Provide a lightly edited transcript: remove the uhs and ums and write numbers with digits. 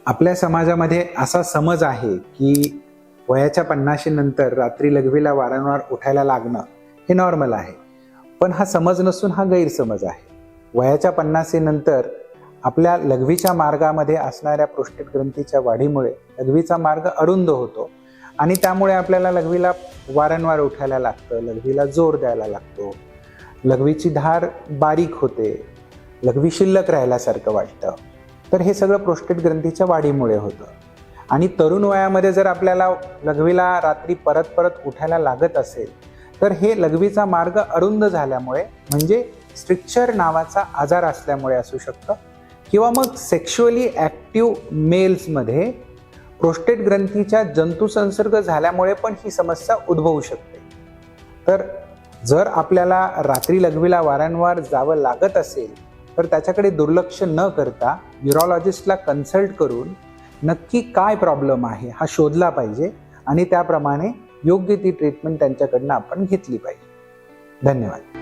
आपल्या समाजामध्ये असा समज आहे की वयाच्या 50 नंतर रात्री लघवीला वारंवार उठायला लागणं हे नॉर्मल आहे. पण हा समज नसून हा गैरसमज आहे. वयाच्या 50 नंतर आपल्या लघवीच्या मार्गामध्ये असणाऱ्या प्रोस्टेट ग्रंथीच्या वाढीमुळे लघवीचा मार्ग अरुंद होतो आणि त्यामुळे आपल्याला लघवीला वारंवार उठायला लागतं, लघवीला जोर द्यायला लागतो, लघवीची धार बारीक होते, लघवी शिल्लक राहिल्यासारखं वाटतं. तर हे सगळं प्रोस्टेट ग्रंथीच्या वाढीमुळे होतं. आणि तरुण वयामध्ये जर आपल्याला लघवीला रात्री परत परत उठायला लागत असेल तर हे लघवीचा मार्ग अरुंद झाल्यामुळे म्हणजे स्ट्रिक्चर नावाचा आजार असल्यामुळे असू शकतं, किंवा मग सेक्शुअली ॲक्टिव्ह मेल्समध्ये प्रोस्टेट ग्रंथीच्या जंतुसंसर्ग झाल्यामुळे पण ही समस्या उद्भवू शकते. तर जर आपल्याला रात्री लघवीला वारंवार जावं लागत असेल तर त्याच्याकडे दुर्लक्ष न करता न्यूरोलॉजिस्टला कन्सल्ट करून नक्की काय प्रॉब्लेम आहे हा शोधला पाहिजे आणि त्याप्रमाणे योग्य ती ट्रीटमेंट त्यांच्याकडनं आपण घेतली पाहिजे. धन्यवाद.